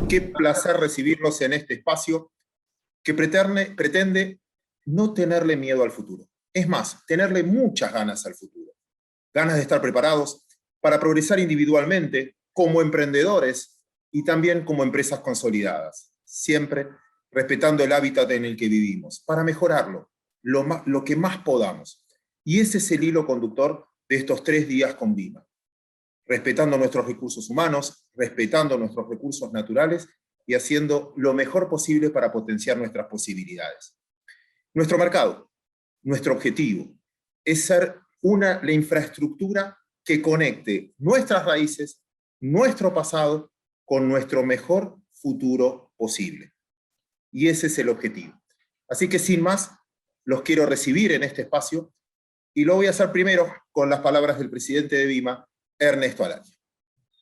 Qué placer recibirlos en este espacio que pretende no tenerle miedo al futuro. Es más, tenerle muchas ganas al futuro. Ganas de estar preparados para progresar individualmente, como emprendedores y también como empresas consolidadas, siempre respetando el hábitat en el que vivimos, para mejorarlo lo que más podamos. Y ese es el hilo conductor de estos 3 días con Vima. Respetando nuestros recursos humanos, respetando nuestros recursos naturales y haciendo lo mejor posible para potenciar nuestras posibilidades. Nuestro mercado, nuestro objetivo, es ser la infraestructura que conecte nuestras raíces, nuestro pasado, con nuestro mejor futuro posible. Y ese es el objetivo. Así que sin más, los quiero recibir en este espacio y lo voy a hacer primero con las palabras del presidente de Vima, Ernesto Alaria.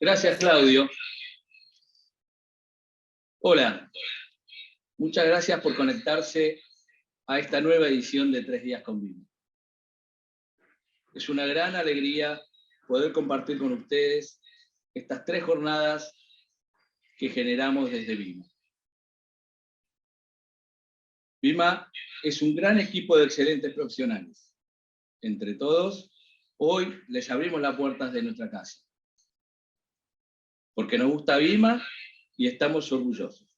Gracias, Claudio. Hola, muchas gracias por conectarse a esta nueva edición de 3 días con Vima. Es una gran alegría poder compartir con ustedes estas 3 jornadas que generamos desde Vima. Vima es un gran equipo de excelentes profesionales. Entre todos, hoy les abrimos las puertas de nuestra casa. Porque nos gusta Vima y estamos orgullosos.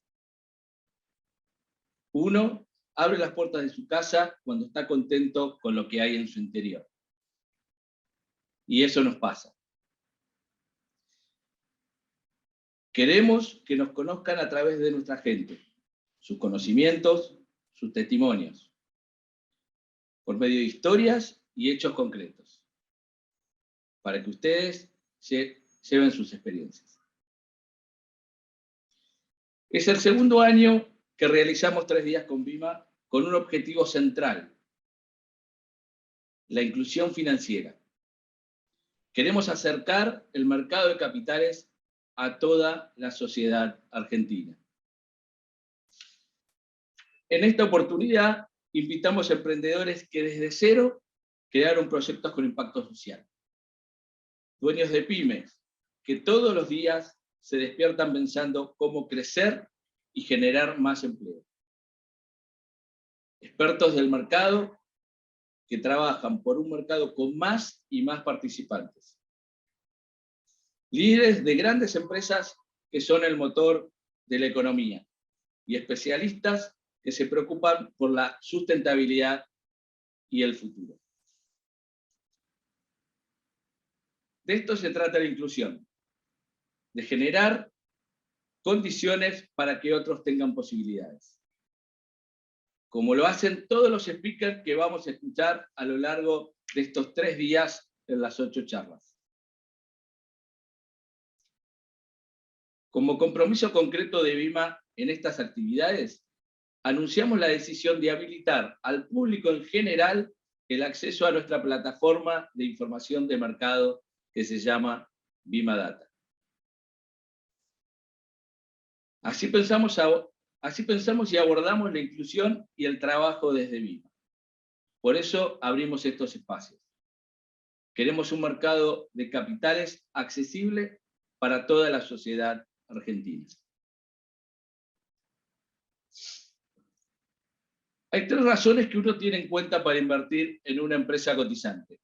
Uno abre las puertas de su casa cuando está contento con lo que hay en su interior. Y eso nos pasa. Queremos que nos conozcan a través de nuestra gente, sus conocimientos, sus testimonios, por medio de historias y hechos concretos, para que ustedes lleven sus experiencias. Es el segundo año que realizamos 3 días con Vima con un objetivo central: la inclusión financiera. Queremos acercar el mercado de capitales a toda la sociedad argentina. En esta oportunidad, invitamos a emprendedores que desde cero crearon proyectos con impacto social. Dueños de pymes, que todos los días se despiertan pensando cómo crecer y generar más empleo. Expertos del mercado que trabajan por un mercado con más y más participantes. Líderes de grandes empresas que son el motor de la economía y especialistas que se preocupan por la sustentabilidad y el futuro. De esto se trata la inclusión, de generar condiciones para que otros tengan posibilidades, como lo hacen todos los speakers que vamos a escuchar a lo largo de estos 3 días en las 8 charlas. Como compromiso concreto de Vima en estas actividades, anunciamos la decisión de habilitar al público en general el acceso a nuestra plataforma de información de mercado que se llama Vima Data. Así pensamos y abordamos la inclusión y el trabajo desde Vima. Por eso abrimos estos espacios. Queremos un mercado de capitales accesible para toda la sociedad argentina. Hay 3 razones que uno tiene en cuenta para invertir en una empresa cotizante.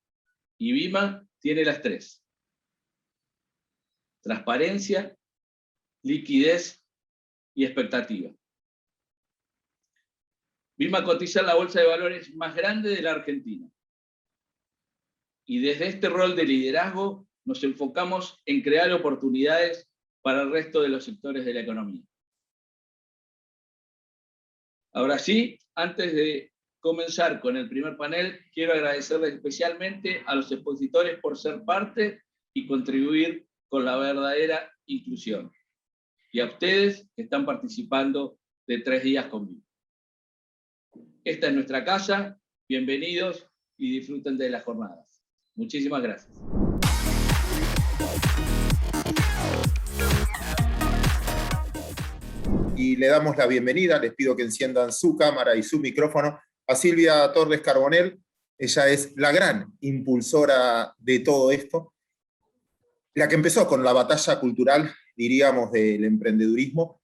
Y Vima tiene las 3. Transparencia, liquidez y expectativa. Vima cotiza en la bolsa de valores más grande de la Argentina. Y desde este rol de liderazgo nos enfocamos en crear oportunidades para el resto de los sectores de la economía. Ahora sí, antes de comenzar con el primer panel, quiero agradecerles especialmente a los expositores por ser parte y contribuir con la verdadera inclusión. Y a ustedes que están participando de 3 días conmigo. Esta es nuestra casa, bienvenidos y disfruten de las jornadas. Muchísimas gracias. Y le damos la bienvenida, les pido que enciendan su cámara y su micrófono, a Silvia Torres Carbonell. Ella es la gran impulsora de todo esto, la que empezó con la batalla cultural, diríamos, del emprendedurismo,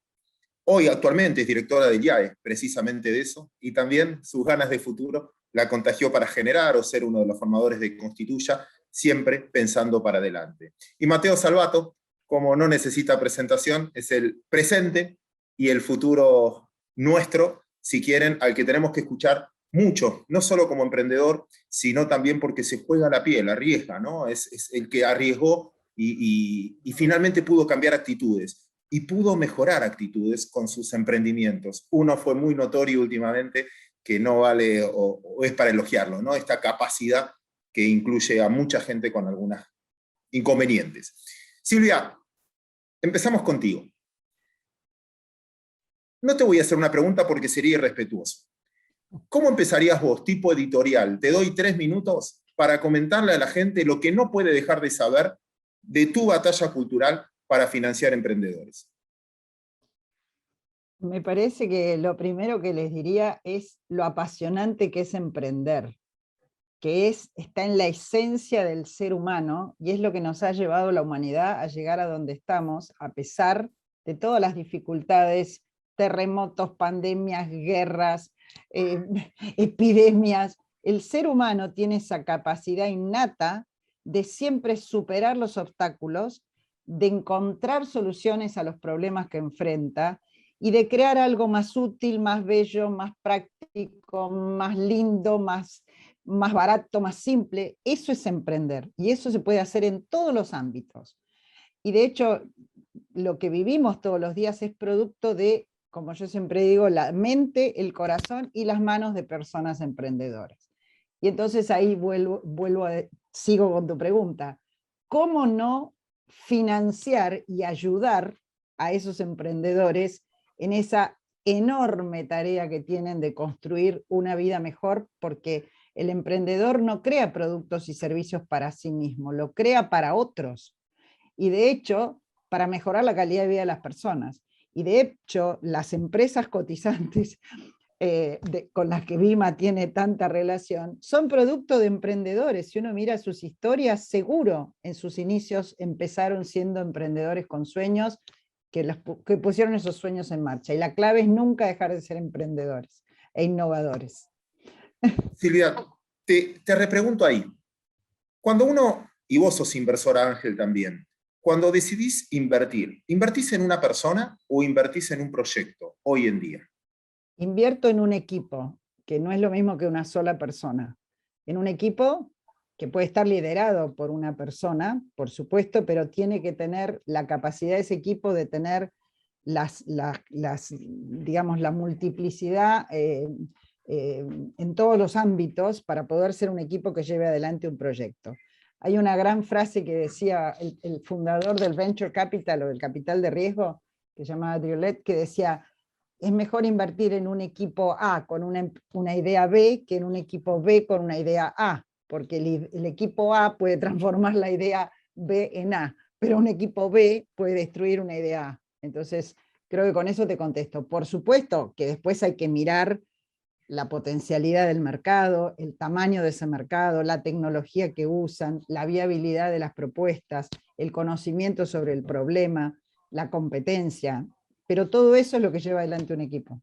Hoy actualmente es directora del IAE, precisamente de eso, y también sus ganas de futuro la contagió para generar o ser uno de los formadores de Constituya, siempre pensando para adelante. Y Mateo Salvato, como no necesita presentación, es el presente y el futuro nuestro, si quieren, al que tenemos que escuchar mucho, no solo como emprendedor, sino también porque se juega la piel, arriesga, ¿no? Es el que arriesgó y finalmente pudo cambiar actitudes y pudo mejorar actitudes con sus emprendimientos. Uno fue muy notorio últimamente, que no vale o es para elogiarlo, ¿no? Esta capacidad que incluye a mucha gente con algunas inconvenientes. Silvia, empezamos contigo. No te voy a hacer una pregunta porque sería irrespetuoso. ¿Cómo empezarías vos, tipo editorial? Te doy 3 minutos para comentarle a la gente lo que no puede dejar de saber de tu batalla cultural para financiar emprendedores. Me parece que lo primero que les diría es lo apasionante que es emprender, que está en la esencia del ser humano y es lo que nos ha llevado la humanidad a llegar a donde estamos, a pesar de todas las dificultades, terremotos, pandemias, guerras, epidemias. El ser humano tiene esa capacidad innata de siempre superar los obstáculos, de encontrar soluciones a los problemas que enfrenta y de crear algo más útil, más bello, más práctico, más lindo, más barato, más simple. Eso es emprender y eso se puede hacer en todos los ámbitos. Y de hecho, lo que vivimos todos los días es producto de, como yo siempre digo, la mente, el corazón y las manos de personas emprendedoras. Y entonces ahí sigo con tu pregunta. ¿Cómo no financiar y ayudar a esos emprendedores en esa enorme tarea que tienen de construir una vida mejor? Porque el emprendedor no crea productos y servicios para sí mismo, lo crea para otros. Y de hecho, para mejorar la calidad de vida de las personas. Y de hecho, las empresas cotizantes con las que Vima tiene tanta relación, son producto de emprendedores. Si uno mira sus historias, seguro en sus inicios empezaron siendo emprendedores con sueños que pusieron esos sueños en marcha. Y la clave es nunca dejar de ser emprendedores e innovadores. Silvia, te repregunto ahí. Cuando uno, y vos sos inversora Ángel también, cuando decidís invertir, ¿invertís en una persona o invertís en un proyecto hoy en día? Invierto en un equipo, que no es lo mismo que una sola persona. En un equipo que puede estar liderado por una persona, por supuesto, pero tiene que tener la capacidad de ese equipo de tener digamos, la multiplicidad en todos los ámbitos para poder ser un equipo que lleve adelante un proyecto. Hay una gran frase que decía el fundador del Venture Capital o del capital de riesgo, que se llamaba Driolet, que decía: es mejor invertir en un equipo A con una idea B que en un equipo B con una idea A, porque el equipo A puede transformar la idea B en A, pero un equipo B puede destruir una idea A. Entonces, creo que con eso te contesto. Por supuesto que después hay que mirar la potencialidad del mercado, el tamaño de ese mercado, la tecnología que usan, la viabilidad de las propuestas, el conocimiento sobre el problema, la competencia, pero todo eso es lo que lleva adelante un equipo.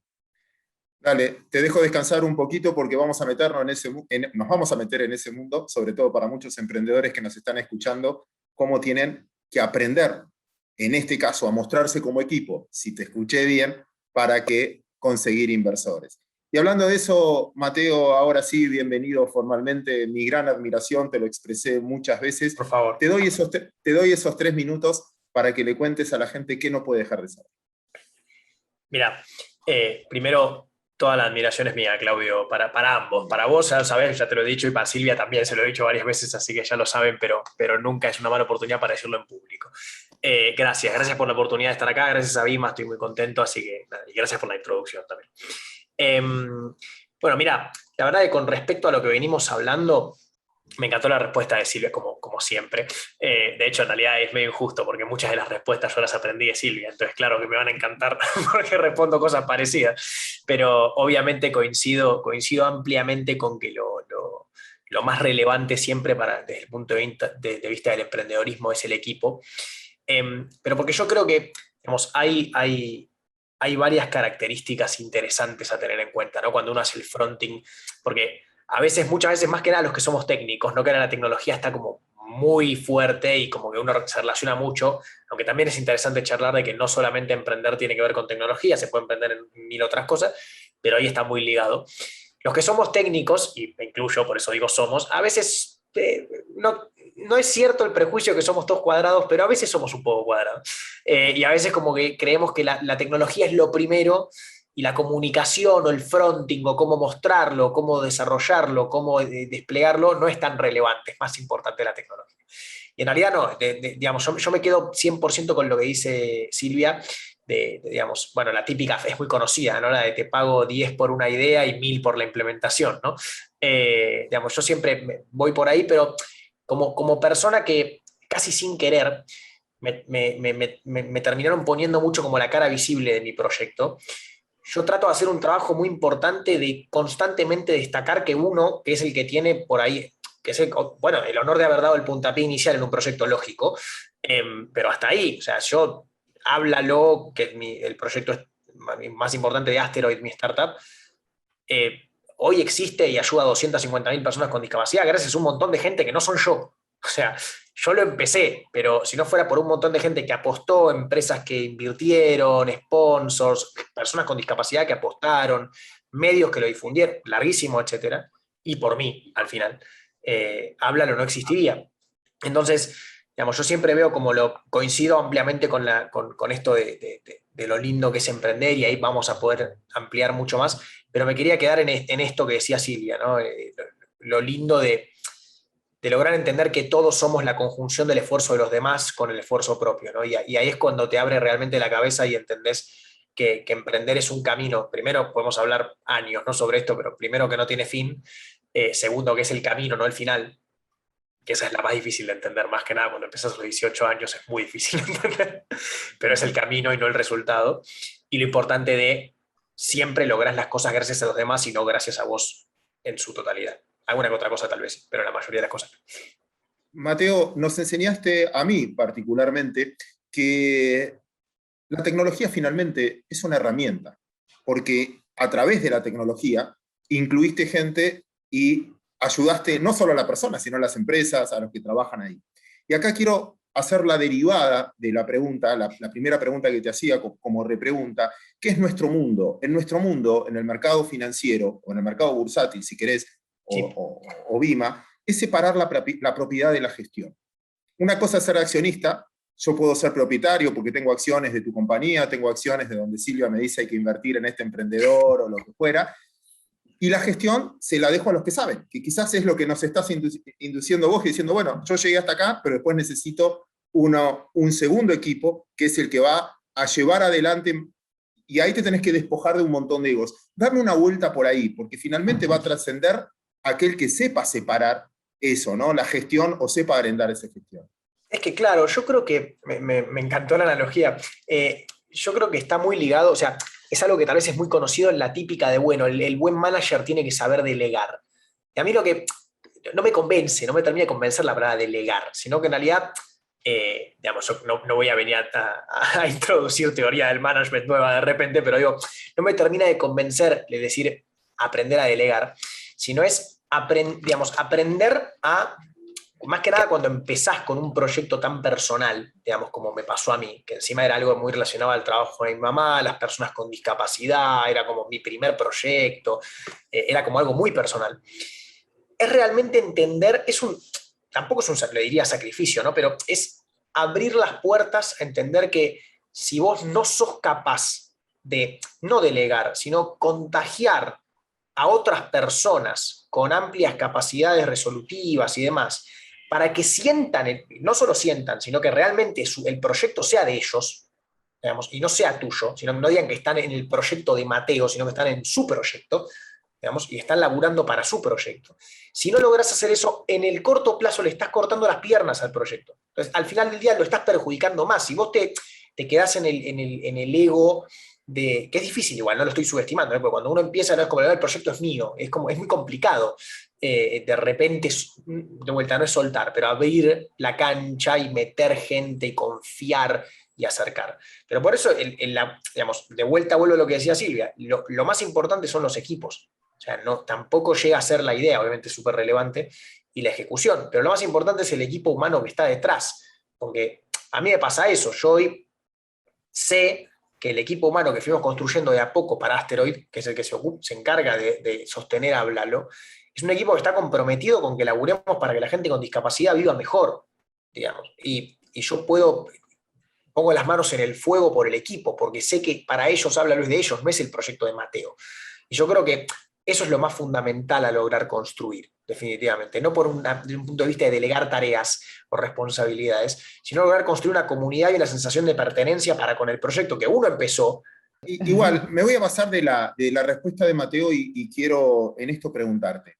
Dale, te dejo descansar un poquito porque vamos a meternos nos vamos a meter en ese mundo, sobre todo para muchos emprendedores que nos están escuchando, cómo tienen que aprender, en este caso, a mostrarse como equipo, si te escuché bien, para que conseguir inversores. Y hablando de eso, Mateo, ahora sí, bienvenido formalmente, mi gran admiración, te lo expresé muchas veces. Por favor. Te doy esos 3 minutos para que le cuentes a la gente qué no puede dejar de saber. Mira, primero, toda la admiración es mía, Claudio, para ambos. Para vos, ya lo sabés, ya te lo he dicho, y para Silvia también se lo he dicho varias veces, así que ya lo saben, pero nunca es una mala oportunidad para decirlo en público. Gracias por la oportunidad de estar acá, gracias a Vima, estoy muy contento, así que nada, y gracias por la introducción también. Bueno, mira, la verdad que con respecto a lo que venimos hablando, me encantó la respuesta de Silvia, como siempre. De hecho, en realidad es medio injusto, porque muchas de las respuestas yo las aprendí de Silvia, entonces claro que me van a encantar porque respondo cosas parecidas, pero obviamente coincido ampliamente con que lo más relevante siempre desde el punto de vista del emprendedorismo es el equipo. Pero porque yo creo que, digamos, hay hay varias características interesantes a tener en cuenta, ¿no? Cuando uno hace el fronting, porque a veces, muchas veces más que nada los que somos técnicos, ¿no? Que ahora la tecnología está como muy fuerte y como que uno se relaciona mucho, aunque también es interesante charlar de que no solamente emprender tiene que ver con tecnología, se puede emprender en mil otras cosas, pero ahí está muy ligado. Los que somos técnicos, y me incluyo, por eso digo somos, a veces no es cierto el prejuicio que somos todos cuadrados, pero a veces somos un poco cuadrados. Y a veces como que creemos que la tecnología es lo primero y la comunicación o el fronting o cómo mostrarlo, cómo desarrollarlo, cómo desplegarlo no es tan relevante, es más importante la tecnología. Y en realidad no, digamos, yo me quedo 100% con lo que dice Silvia, digamos, bueno, la típica es muy conocida, ¿no? La de te pago 10 por una idea y 1000 por la implementación, ¿no? Digamos, yo siempre voy por ahí, pero como persona que casi sin querer me terminaron poniendo mucho como la cara visible de mi proyecto, yo trato de hacer un trabajo muy importante de constantemente destacar que uno, que es el que tiene por ahí, que es bueno, el honor de haber dado el puntapié inicial en un proyecto lógico, pero hasta ahí, o sea, yo háblalo, que es el proyecto más importante de Asteroid, mi startup, hoy existe y ayuda a 250.000 personas con discapacidad gracias a un montón de gente que no son yo. O sea, yo lo empecé, pero si no fuera por un montón de gente que apostó, empresas que invirtieron, sponsors, personas con discapacidad que apostaron, medios que lo difundieron, larguísimo, etcétera, y por mí, al final, Háblalo no existiría. Entonces, digamos, yo siempre veo como lo coincido ampliamente con esto de lo lindo que es emprender, y ahí vamos a poder ampliar mucho más, pero me quería quedar en esto que decía Silvia, ¿no? Lo lindo de lograr entender que todos somos la conjunción del esfuerzo de los demás con el esfuerzo propio, ¿no? Y ahí es cuando te abre realmente la cabeza y entendés que emprender es un camino. Primero, podemos hablar años, ¿no?, sobre esto, pero primero, que no tiene fin. Segundo, que es el camino, no el final, que esa es la más difícil de entender, más que nada cuando empezás a los 18 años es muy difícil de entender, pero es el camino y no el resultado. Y lo importante de siempre lograr las cosas gracias a los demás y no gracias a vos en su totalidad. Alguna que otra cosa tal vez, pero la mayoría de las cosas. Mateo, nos enseñaste, a mí particularmente, que la tecnología finalmente es una herramienta, porque a través de la tecnología incluiste gente y ayudaste no solo a la persona, sino a las empresas, a los que trabajan ahí. Y acá quiero hacer la derivada de la pregunta, la primera pregunta que te hacía como repregunta: ¿qué es nuestro mundo? En nuestro mundo, en el mercado financiero, o en el mercado bursátil, si querés, Sí. o BIMA, es separar la propiedad de la gestión. Una cosa es ser accionista. Yo puedo ser propietario porque tengo acciones de tu compañía, tengo acciones de donde Silvia me dice hay que invertir en este emprendedor o lo que fuera, y la gestión se la dejo a los que saben, que quizás es lo que nos estás induciendo vos, diciendo, bueno, yo llegué hasta acá, pero después necesito un segundo equipo, que es el que va a llevar adelante, y ahí te tenés que despojar de un montón de egos. Dame una vuelta por ahí, porque finalmente va a trascender aquel que sepa separar eso, ¿no? La gestión, o sepa arendar esa gestión. Es que claro, yo creo que me encantó la analogía. Yo creo que está muy ligado, o sea, es algo que tal vez es muy conocido en la típica de, bueno, el buen manager tiene que saber delegar. Y a mí lo que no me convence, no me termina de convencer la palabra delegar, sino que en realidad, digamos, yo no voy a venir a introducir teoría del management nueva de repente, pero digo, no me termina de convencer de decir aprender a delegar, sino es, digamos, aprender a, más que nada cuando empezás con un proyecto tan personal, digamos, como me pasó a mí, que encima era algo muy relacionado al trabajo de mi mamá, las personas con discapacidad, era como mi primer proyecto, era como algo muy personal. Es realmente entender, tampoco es le diría sacrificio, ¿no? Pero es abrir las puertas a entender que si vos no sos capaz de no delegar, sino contagiar a otras personas con amplias capacidades resolutivas y demás, para que sientan, no solo sientan, sino que realmente el proyecto sea de ellos, digamos, y no sea tuyo, sino que no digan que están en el proyecto de Mateo, sino que están en su proyecto, digamos, y están laburando para su proyecto. Si no logras hacer eso, en el corto plazo le estás cortando las piernas al proyecto. Entonces, al final del día lo estás perjudicando más. Si vos te quedás en el ego que es difícil igual, no lo estoy subestimando, porque cuando uno empieza, no es como, el proyecto es mío, es muy complicado. de repente, de vuelta, no es soltar, pero abrir la cancha y meter gente y confiar y acercar. Pero por eso, digamos, de vuelta vuelvo a lo que decía Silvia, lo más importante son los equipos. O sea, no, tampoco llega a ser la idea, obviamente es súper relevante, y la ejecución, pero lo más importante es el equipo humano que está detrás, porque a mí me pasa eso, yo hoy sé que el equipo humano que fuimos construyendo de a poco para Asteroid, que es el que se encarga de sostener a Blalo, es un equipo que está comprometido con que laburemos para que la gente con discapacidad viva mejor, digamos, y yo pongo las manos en el fuego por el equipo, porque sé que para ellos Háblalo es de ellos, no es el proyecto de Mateo. Y yo creo que eso es lo más fundamental a lograr construir, definitivamente. No desde un punto de vista de delegar tareas o responsabilidades, sino lograr construir una comunidad y una sensación de pertenencia para con el proyecto que uno empezó. Igual, me voy a basar de la respuesta de Mateo y quiero en esto preguntarte.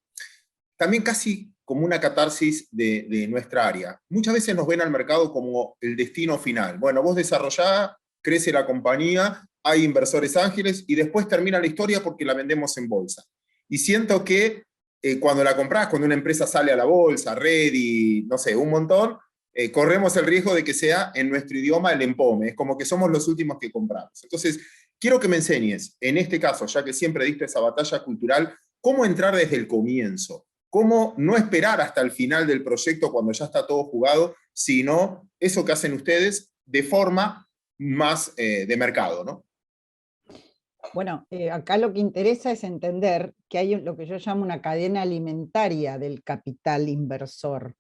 También casi como una catarsis de nuestra área. Muchas veces nos ven al mercado como el destino final. Bueno, vos desarrollás, crece la compañía, hay inversores ángeles y después termina la historia porque la vendemos en bolsa. Y siento que cuando la comprás, cuando una empresa sale a la bolsa, Ready, no sé, un montón, corremos el riesgo de que sea en nuestro idioma el empome. Es como que somos los últimos que compramos. Entonces, quiero que me enseñes, en este caso, ya que siempre diste esa batalla cultural, cómo entrar desde el comienzo. Cómo no esperar hasta el final del proyecto cuando ya está todo jugado, sino eso que hacen ustedes de forma más de mercado, ¿no? Bueno, acá lo que interesa es entender que hay lo que yo llamo una cadena alimentaria del capital inversor,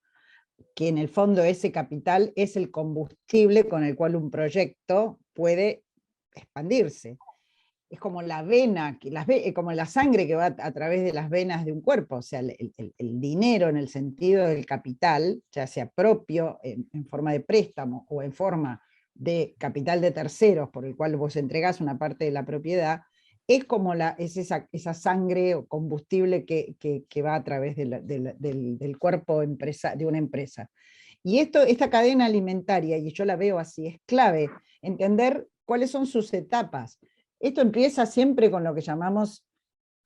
que en el fondo ese capital es el combustible con el cual un proyecto puede expandirse. Es como la vena, como la sangre que va a través de las venas de un cuerpo, o sea, el dinero en el sentido del capital, ya sea propio en forma de préstamo o en forma de capital de terceros por el cual vos entregás una parte de la propiedad, es como esa sangre o combustible que va a través del cuerpo de una empresa. Y esta cadena alimentaria, y yo la veo así, es clave entender cuáles son sus etapas. Esto empieza siempre con lo que llamamos,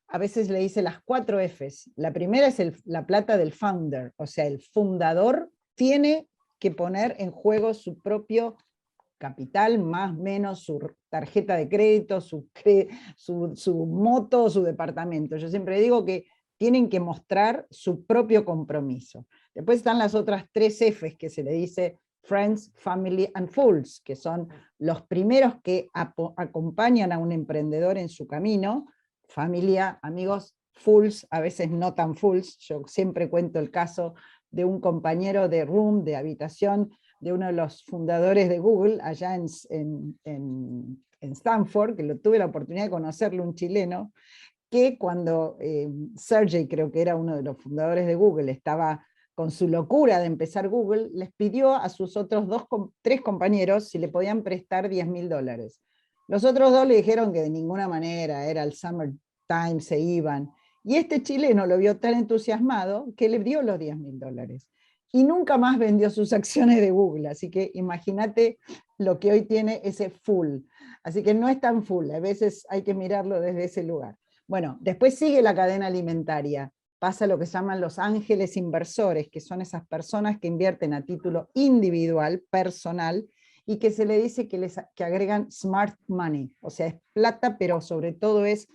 a veces le dice las 4 Fs. La primera es la plata del founder, o sea, el fundador tiene que poner en juego su propio capital, más o menos su tarjeta de crédito, su moto, su departamento. Yo siempre digo que tienen que mostrar su propio compromiso. Después están las otras 3 Fs que se le dice Friends, Family and Fools, que son los primeros que acompañan a un emprendedor en su camino, familia, amigos, fools, a veces no tan fools. Yo siempre cuento el caso de un compañero de room, de habitación, de uno de los fundadores de Google, allá en Stanford, que tuve la oportunidad de conocerlo, un chileno, que cuando Sergey, creo que era uno de los fundadores de Google, estaba con su locura de empezar Google, les pidió a sus otros 3 compañeros si le podían prestar $10.000. Los otros 2 le dijeron que de ninguna manera, era el summertime, se iban. Y este chileno lo vio tan entusiasmado que le dio los $10.000. Y nunca más vendió sus acciones de Google. Así que imagínate lo que hoy tiene ese full. Así que no es tan full, a veces hay que mirarlo desde ese lugar. Bueno, después sigue la cadena alimentaria. Pasa lo que se llaman los ángeles inversores, que son esas personas que invierten a título individual, personal, y que se le dice que agregan smart money, o sea, es plata, pero sobre todo es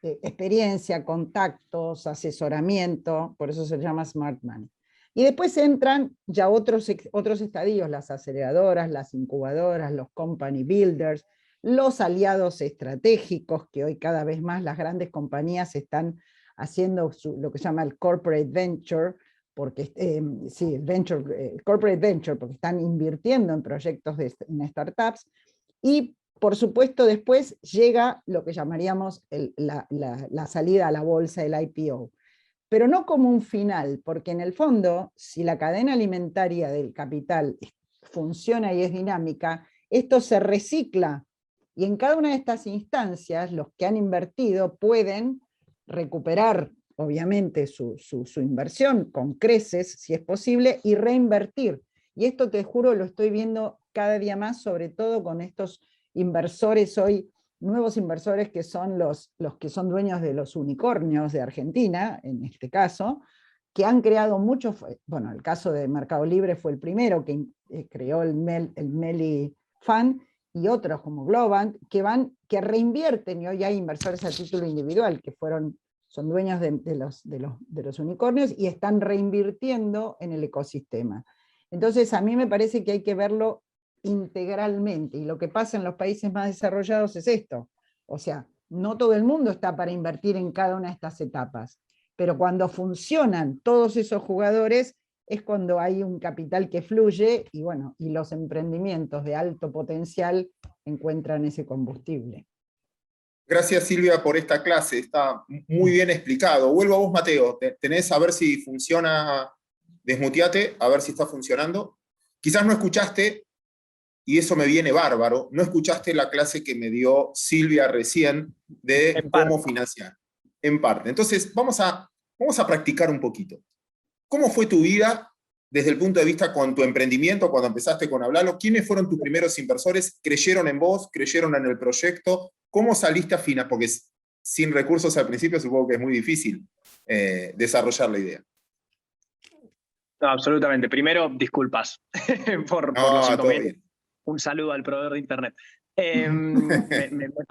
experiencia, contactos, asesoramiento, por eso se llama smart money. Y después entran ya otros estadios, las aceleradoras, las incubadoras, los company builders, los aliados estratégicos, que hoy cada vez más las grandes compañías están haciendo lo que se llama el corporate venture, porque corporate venture, porque están invirtiendo en proyectos en startups, y por supuesto después llega lo que llamaríamos la salida a la bolsa, el IPO, pero no como un final, porque en el fondo, si la cadena alimentaria del capital funciona y es dinámica, esto se recicla, y en cada una de estas instancias los que han invertido pueden recuperar, obviamente, su inversión con creces, si es posible, y reinvertir. Y esto, te juro, lo estoy viendo cada día más, sobre todo con estos inversores hoy nuevos inversores que son los que son dueños de los unicornios de Argentina, en este caso, que han creado muchos, bueno, el caso de Mercado Libre fue el primero que creó el Meli Fund, y otros como Globant, que reinvierten, y hoy hay inversores a título individual que son dueños de los unicornios y están reinvirtiendo en el ecosistema. Entonces a mí me parece que hay que verlo integralmente, y lo que pasa en los países más desarrollados es esto, o sea, no todo el mundo está para invertir en cada una de estas etapas, pero cuando funcionan todos esos jugadores es cuando hay un capital que fluye, y bueno, y los emprendimientos de alto potencial encuentran ese combustible. Gracias, Silvia, por esta clase. Está muy bien explicado. Vuelvo a vos, Mateo. Tenés a ver si funciona. Desmuteate, a ver si está funcionando. Quizás no escuchaste, y eso me viene bárbaro, no escuchaste la clase que me dio Silvia recién de cómo financiar. En parte. Entonces, vamos a practicar un poquito. ¿Cómo fue tu vida desde el punto de vista con tu emprendimiento, cuando empezaste con Hablalo? ¿Quiénes fueron tus primeros inversores? ¿Creyeron en vos? ¿Creyeron en el proyecto? ¿Cómo saliste a final? Porque sin recursos al principio supongo que es muy difícil desarrollar la idea. No, absolutamente. Primero, disculpas por los inconvenientes. Un saludo al proveedor de internet.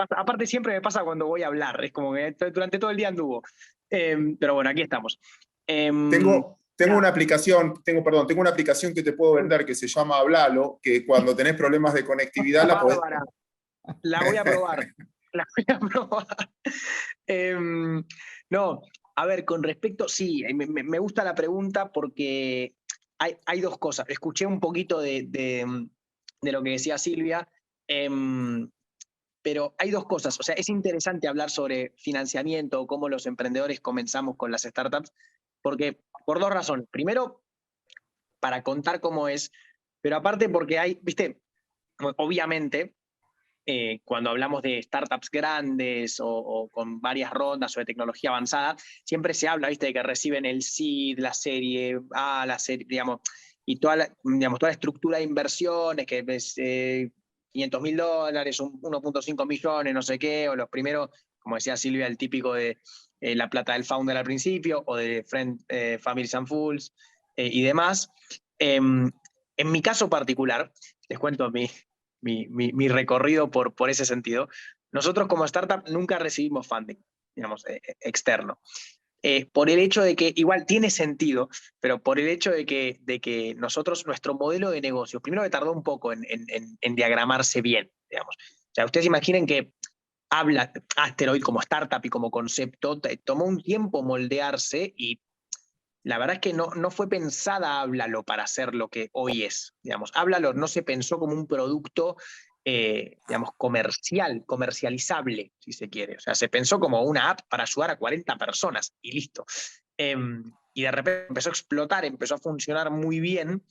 Aparte siempre me pasa cuando voy a hablar, es como que durante todo el día anduvo. Pero bueno, aquí estamos. Tengo una aplicación que te puedo vender que se llama Hablalo, que cuando tenés problemas de conectividad la podés... La voy a probar. La voy a probar. No, a ver, con respecto, sí, me gusta la pregunta porque hay dos cosas. Escuché un poquito de lo que decía Silvia, pero hay dos cosas. O sea, es interesante hablar sobre financiamiento, cómo los emprendedores comenzamos con las startups, porque por dos razones. Primero, para contar cómo es, pero aparte porque hay, viste, obviamente, cuando hablamos de startups grandes o con varias rondas o de tecnología avanzada, siempre se habla, viste, de que reciben el seed, la serie A, la serie, digamos, y toda la estructura de inversiones, que es $500.000, 1.5 millones, no sé qué, o los primeros, como decía Silvia, el típico de la plata del founder al principio, o de Families and Fools, y demás. En mi caso particular, les cuento mi recorrido por ese sentido. Nosotros como startup nunca recibimos funding, digamos, externo. Por el hecho de que, igual tiene sentido, pero por el hecho de que nosotros, nuestro modelo de negocio, primero que tardó un poco en diagramarse bien, digamos. O sea, ustedes imaginen que Asteroid como startup y como concepto tomó un tiempo moldearse, y la verdad es que no fue pensada Hablalo para ser lo que hoy es. Digamos, Hablalo no se pensó como un producto digamos, comercializable, si se quiere. O sea, se pensó como una app para ayudar a 40 personas y listo. Y de repente empezó a explotar, empezó a funcionar muy bien,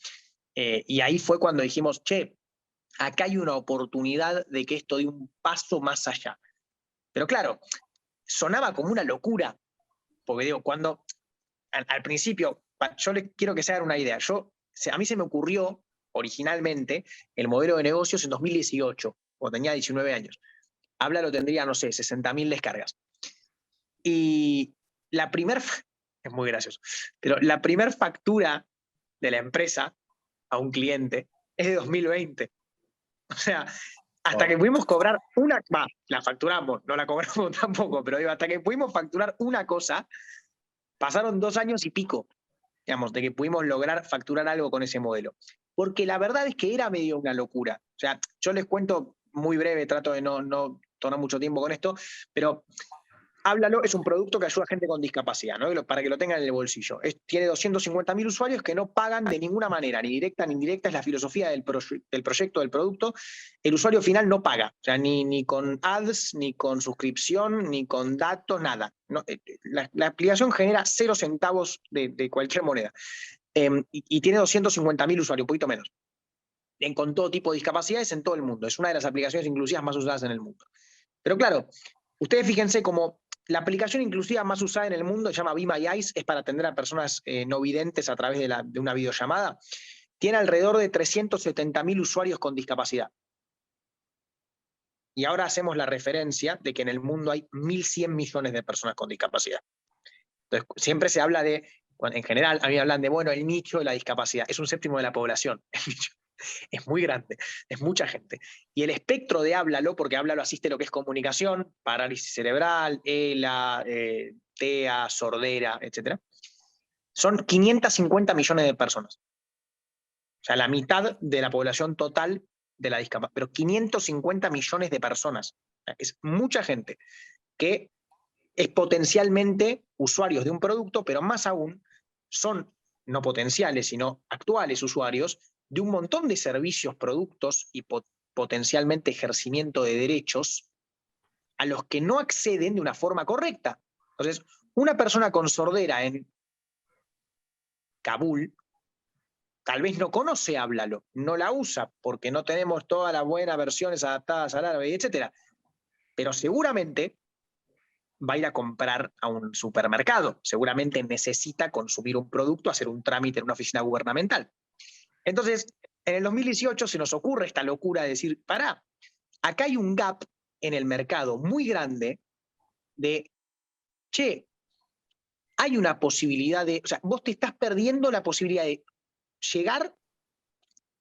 y ahí fue cuando dijimos, che, acá hay una oportunidad de que esto dé un paso más allá. Pero claro, sonaba como una locura, porque digo, cuando al principio, yo les quiero que se hagan una idea, a mí se me ocurrió originalmente el modelo de negocios en 2018, cuando tenía 19 años. Hablalo tendría, no sé, 60.000 descargas. Y es muy gracioso, pero la primer factura de la empresa a un cliente es de 2020. O sea, hasta que pudimos cobrar la facturamos, no la cobramos tampoco, pero digo, hasta que pudimos facturar una cosa, pasaron 2 años y pico, digamos, de que pudimos lograr facturar algo con ese modelo. Porque la verdad es que era medio una locura. O sea, yo les cuento muy breve, trato de no tomar mucho tiempo con esto, pero Hablalo es un producto que ayuda a gente con discapacidad, ¿no? Para que lo tengan en el bolsillo. Tiene 250.000 usuarios que no pagan de ninguna manera, ni directa ni indirecta, es la filosofía del proyecto, del producto. El usuario final no paga, o sea, ni con ads, ni con suscripción, ni con datos, nada. No, la aplicación genera 0 centavos de cualquier moneda. Y tiene 250.000 usuarios, un poquito menos. Con todo tipo de discapacidades en todo el mundo. Es una de las aplicaciones inclusivas más usadas en el mundo. Pero claro, ustedes fíjense como la aplicación inclusiva más usada en el mundo se llama Be My Eyes, es para atender a personas no videntes a través de una videollamada. Tiene alrededor de 370.000 usuarios con discapacidad. Y ahora hacemos la referencia de que en el mundo hay 1.100 millones de personas con discapacidad. Entonces, siempre se habla de, en general, a mí me hablan de, bueno, el nicho de la discapacidad. Es un séptimo de la población, el nicho. Es muy grande, es mucha gente. Y el espectro de háblalo, porque háblalo asiste lo que es comunicación, parálisis cerebral, ELA, TEA, sordera, etc. Son 550 millones de personas. O sea, la mitad de la población total de la discapacidad, pero 550 millones de personas. Es mucha gente que es potencialmente usuarios de un producto, pero más aún son no potenciales, sino actuales usuarios de un montón de servicios, productos y potencialmente ejercimiento de derechos a los que no acceden de una forma correcta. Entonces, una persona con sordera en Kabul tal vez no conoce Háblalo, no la usa porque no tenemos todas las buenas versiones adaptadas al árabe, etc. Pero seguramente va a ir a comprar a un supermercado, seguramente necesita consumir un producto, hacer un trámite en una oficina gubernamental. Entonces, en el 2018 se nos ocurre esta locura de decir, pará, acá hay un gap en el mercado muy grande de, che, hay una posibilidad de, o sea, vos te estás perdiendo la posibilidad de llegar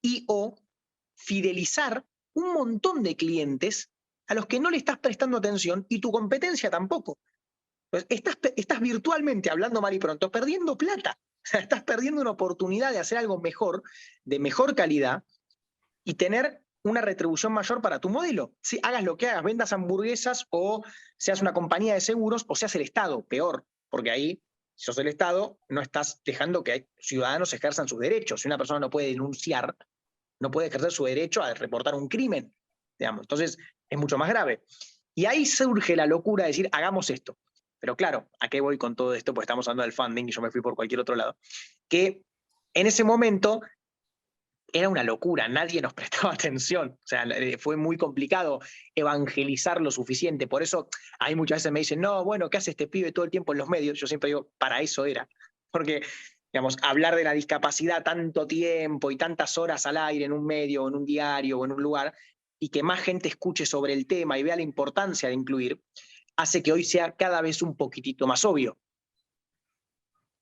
y o fidelizar un montón de clientes a los que no le estás prestando atención y tu competencia tampoco. Pues estás virtualmente, hablando mal y pronto, perdiendo plata. O sea, estás perdiendo una oportunidad de hacer algo mejor, de mejor calidad, y tener una retribución mayor para tu modelo. Si hagas lo que hagas, vendas hamburguesas o seas una compañía de seguros o seas el Estado, peor, porque ahí, si sos el Estado, no estás dejando que ciudadanos ejerzan sus derechos. Si una persona no puede denunciar, no puede ejercer su derecho a reportar un crimen, digamos. Entonces, es mucho más grave. Y ahí surge la locura de decir, hagamos esto. Pero claro, ¿a qué voy con todo esto? Pues estamos hablando del funding y yo me fui por cualquier otro lado. Que en ese momento era una locura, nadie nos prestaba atención. O sea, fue muy complicado evangelizar lo suficiente. Por eso, hay muchas veces me dicen, no, bueno, ¿qué hace este pibe todo el tiempo en los medios? Yo siempre digo, para eso era. Porque, digamos, hablar de la discapacidad tanto tiempo y tantas horas al aire en un medio, o en un diario o en un lugar, y que más gente escuche sobre el tema y vea la importancia de incluir, hace que hoy sea cada vez un poquitito más obvio.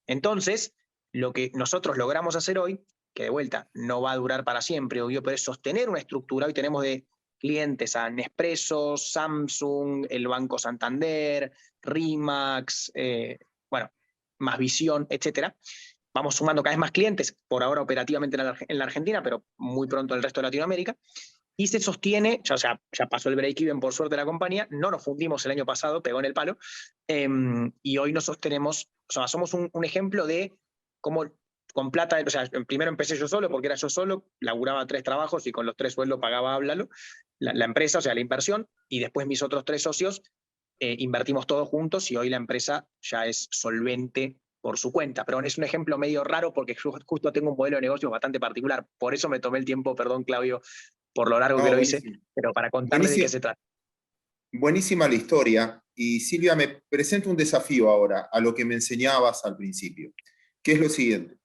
Entonces, lo que nosotros logramos hacer hoy, que de vuelta no va a durar para siempre, obvio, pero es sostener una estructura. Hoy tenemos de clientes a Nespresso, Samsung, el Banco Santander, Rimax, bueno, Más Visión, etcétera. Vamos sumando cada vez más clientes, por ahora operativamente en la Argentina, pero muy pronto en el resto de Latinoamérica. Y se sostiene, ya pasó el break-even por suerte de la compañía, no nos fundimos el año pasado, pegó en el palo, y hoy nos sostenemos, o sea, somos un ejemplo de cómo con plata, o sea, primero empecé yo solo, porque era yo solo, laburaba 3 trabajos y con los 3 sueldos pagaba Háblalo, la empresa, o sea, la inversión, y después mis otros 3 socios invertimos todos juntos y hoy la empresa ya es solvente por su cuenta. Pero es un ejemplo medio raro porque yo justo tengo un modelo de negocio bastante particular. Por eso me tomé el tiempo, perdón, Claudio, por lo largo que lo hice, pero para contarles de qué se trata. Buenísima la historia. Y Silvia, me presento un desafío ahora a lo que me enseñabas al principio, que es lo siguiente.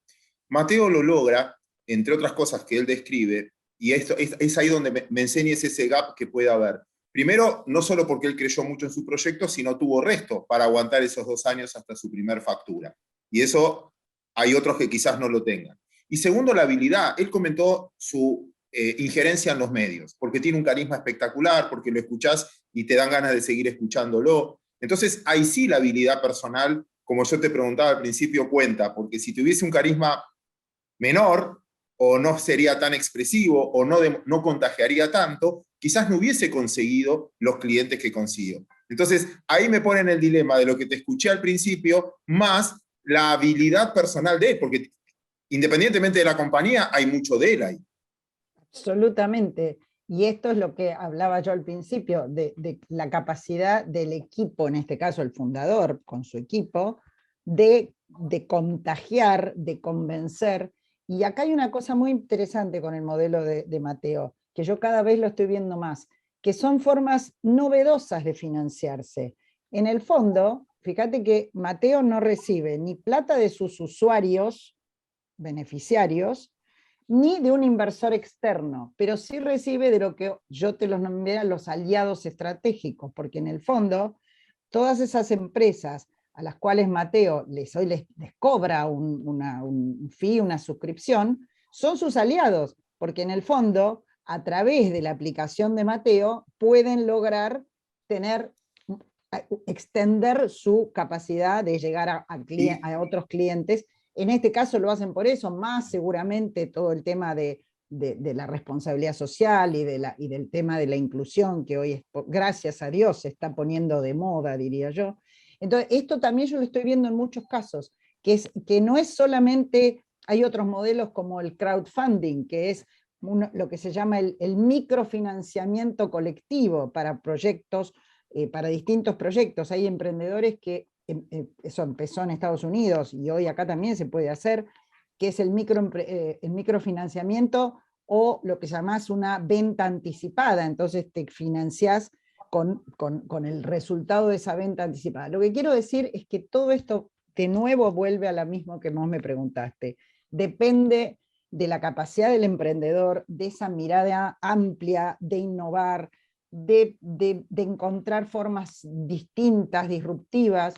Mateo lo logra, entre otras cosas que él describe, y esto es ahí donde me enseñes ese gap que puede haber. Primero, no solo porque él creyó mucho en su proyecto, sino tuvo resto para aguantar esos 2 años hasta su primer factura. Y eso hay otros que quizás no lo tengan. Y segundo, la habilidad. Él comentó su injerencia en los medios, porque tiene un carisma espectacular, porque lo escuchás y te dan ganas de seguir escuchándolo. Entonces, ahí sí la habilidad personal, como yo te preguntaba al principio, cuenta, porque si tuviese un carisma menor, o no sería tan expresivo, o no contagiaría tanto, quizás no hubiese conseguido los clientes que consiguió. Entonces, ahí me ponen el dilema de lo que te escuché al principio, más la habilidad personal de él, porque independientemente de la compañía, hay mucho de él ahí. Absolutamente. Y esto es lo que hablaba yo al principio, de la capacidad del equipo, en este caso el fundador con su equipo, de contagiar, de convencer. Y acá hay una cosa muy interesante con el modelo de Mateo, que yo cada vez lo estoy viendo más, que son formas novedosas de financiarse. En el fondo, fíjate que Mateo no recibe ni plata de sus usuarios beneficiarios, ni de un inversor externo, pero sí recibe de lo que yo te los nombré los aliados estratégicos, porque en el fondo todas esas empresas a las cuales Mateo hoy les cobra un fee, una suscripción, son sus aliados, porque en el fondo, a través de la aplicación de Mateo, pueden lograr extender su capacidad de llegar a otros clientes. En este caso lo hacen por eso, más seguramente todo el tema de la responsabilidad social y del tema de la inclusión, que hoy, gracias a Dios, se está poniendo de moda, diría yo. Entonces, esto también yo lo estoy viendo en muchos casos, que no es solamente, hay otros modelos como el crowdfunding, que es lo que se llama el microfinanciamiento colectivo para proyectos, para distintos proyectos. Hay emprendedores que, eso empezó en Estados Unidos y hoy acá también se puede hacer, que es el microfinanciamiento o lo que llamás una venta anticipada. Entonces te financiás con el resultado de esa venta anticipada. Lo que quiero decir es que todo esto de nuevo vuelve a lo mismo que vos me preguntaste. Depende de la capacidad del emprendedor, de esa mirada amplia, de innovar, de encontrar formas distintas, disruptivas,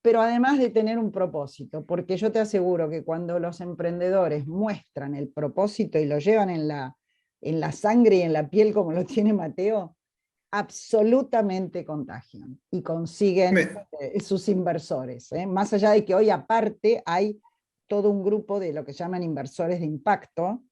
pero además de tener un propósito, porque yo te aseguro que cuando los emprendedores muestran el propósito y lo llevan en la sangre y en la piel como lo tiene Mateo, absolutamente contagian y consiguen sus inversores. Más allá de que hoy aparte hay todo un grupo de lo que llaman inversores de impacto,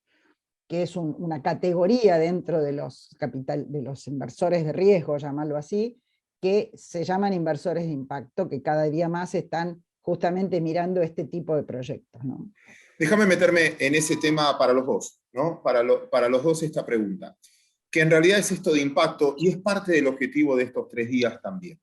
que es una categoría dentro de los inversores de riesgo, llamarlo así, que se llaman inversores de impacto, que cada día más están justamente mirando este tipo de proyectos, ¿no? Déjame meterme en ese tema para los dos, ¿no? Para los dos esta pregunta, que en realidad es esto de impacto y es parte del objetivo de estos 3 días también.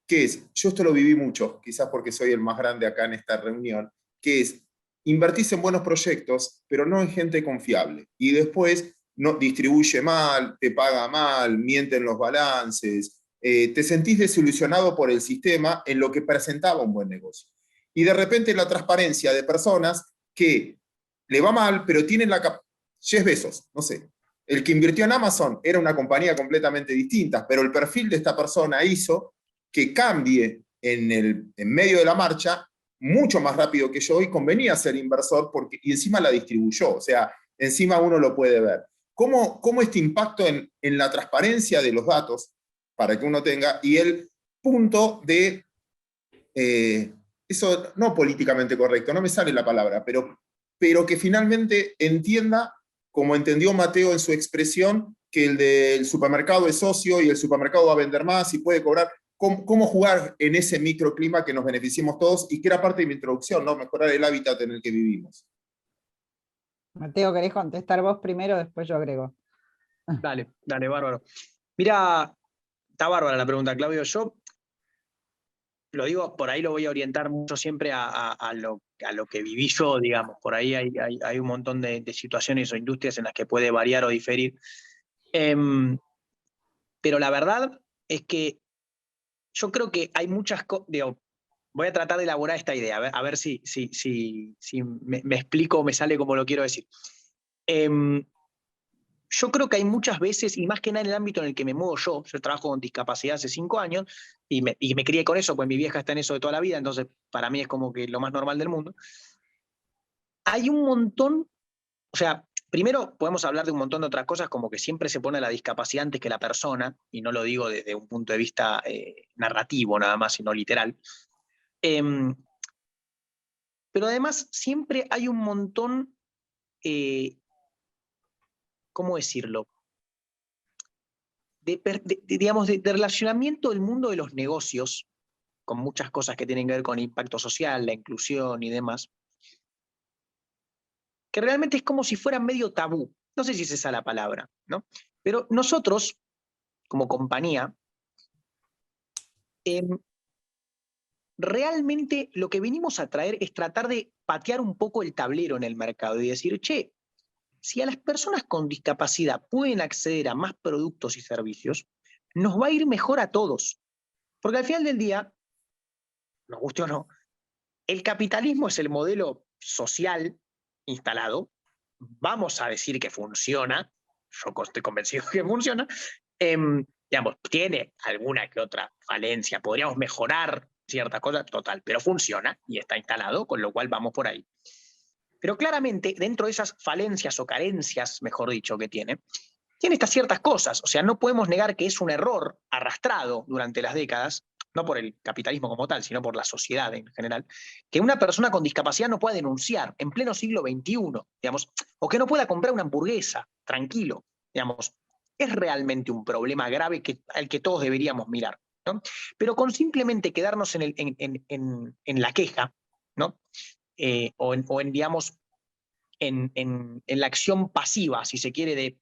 ¿Qué es? Yo esto lo viví mucho, quizás porque soy el más grande acá en esta reunión, que es, invertís en buenos proyectos, pero no en gente confiable. Y después no, distribuye mal, te paga mal, mienten los balances, te sentís desilusionado por el sistema en lo que presentaba un buen negocio. Y de repente la transparencia de personas que le va mal, pero tienen la capacidad. Jeff Bezos, no sé, el que invirtió en Amazon era una compañía completamente distinta, pero el perfil de esta persona hizo que cambie en medio de la marcha mucho más rápido que yo y convenía ser inversor y encima la distribuyó, o sea, encima uno lo puede ver. ¿Cómo este impacto en la transparencia de los datos para que uno tenga y el punto de, eso no políticamente correcto, no me sale la palabra, pero que finalmente entienda, como entendió Mateo en su expresión, que el del supermercado es socio y el supermercado va a vender más y puede cobrar. ¿Cómo jugar en ese microclima que nos beneficiemos todos y que era parte de mi introducción, ¿no? Mejorar el hábitat en el que vivimos. Mateo, ¿querés contestar vos primero? Después yo agrego. Dale, bárbaro. Mira, está bárbara la pregunta, Claudio. Yo lo digo, por ahí lo voy a orientar mucho siempre a lo que viví yo, digamos. Por ahí hay un montón de situaciones o industrias en las que puede variar o diferir. Pero la verdad es que yo creo que hay muchas cosas. Voy a tratar de elaborar esta idea, a ver si me explico o me sale como lo quiero decir. Yo creo que hay muchas veces, y más que nada en el ámbito en el que me muevo yo trabajo con discapacidad hace 5 años, y me crié con eso, pues mi vieja está en eso de toda la vida, entonces para mí es como que lo más normal del mundo. Hay un montón, o sea, primero podemos hablar de un montón de otras cosas, como que siempre se pone la discapacidad antes que la persona, y no lo digo desde un punto de vista narrativo nada más, sino literal. Pero además siempre hay un montón, ¿cómo decirlo? Digamos, de relacionamiento del mundo de los negocios, con muchas cosas que tienen que ver con impacto social, la inclusión y demás, que realmente es como si fuera medio tabú. No sé si es esa la palabra, ¿no? Pero nosotros, como compañía, realmente lo que venimos a traer es tratar de patear un poco el tablero en el mercado y decir, che, si a las personas con discapacidad pueden acceder a más productos y servicios, nos va a ir mejor a todos. Porque al final del día, nos guste o no, el capitalismo es el modelo social instalado vamos a decir que funciona, yo estoy convencido que funciona, digamos, tiene alguna que otra falencia, podríamos mejorar ciertas cosas, total, pero funciona y está instalado, con lo cual vamos por ahí. Pero claramente, dentro de esas falencias o carencias, mejor dicho, que tiene estas ciertas cosas. O sea, no podemos negar que es un error arrastrado durante las décadas, no por el capitalismo como tal, sino por la sociedad en general, que una persona con discapacidad no pueda denunciar en pleno siglo XXI, digamos, o que no pueda comprar una hamburguesa tranquilo, digamos. Es realmente un problema grave al que todos deberíamos mirar, ¿no? Pero con simplemente quedarnos en la queja, ¿no? Digamos, en la acción pasiva, si se quiere, de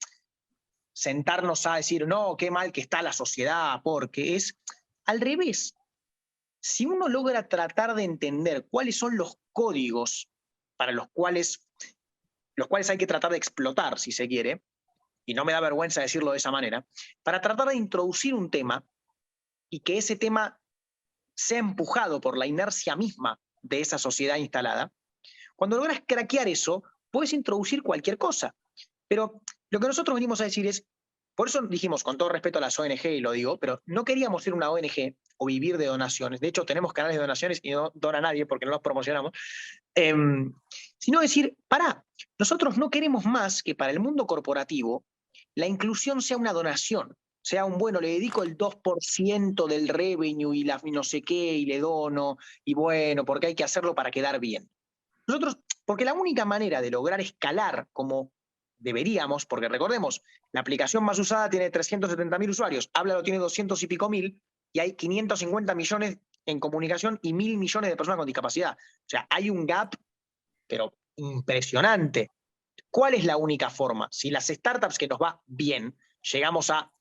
sentarnos a decir, no, qué mal que está la sociedad, porque es al revés. Si uno logra tratar de entender cuáles son los códigos para los cuales hay que tratar de explotar, si se quiere, y no me da vergüenza decirlo de esa manera, para tratar de introducir un tema y que ese tema sea empujado por la inercia misma de esa sociedad instalada, cuando logras craquear eso, puedes introducir cualquier cosa. Pero lo que nosotros venimos a decir es, por eso dijimos, con todo respeto a las ONG, y lo digo, pero no queríamos ser una ONG o vivir de donaciones. De hecho, tenemos canales de donaciones y no dona nadie porque no los promocionamos. Sino decir, nosotros no queremos más que para el mundo corporativo la inclusión sea una donación, sea un, bueno, le dedico el 2% del revenue y no sé qué, y le dono, y bueno, porque hay que hacerlo para quedar bien. Nosotros, porque la única manera de lograr escalar como deberíamos, porque recordemos, la aplicación más usada tiene 370.000 usuarios, Háblalo tiene 200 y pico mil, y hay 550 millones en comunicación y 1.000 millones de personas con discapacidad. O sea, hay un gap, pero impresionante. ¿Cuál es la única forma? Si las startups que nos va bien, llegamos a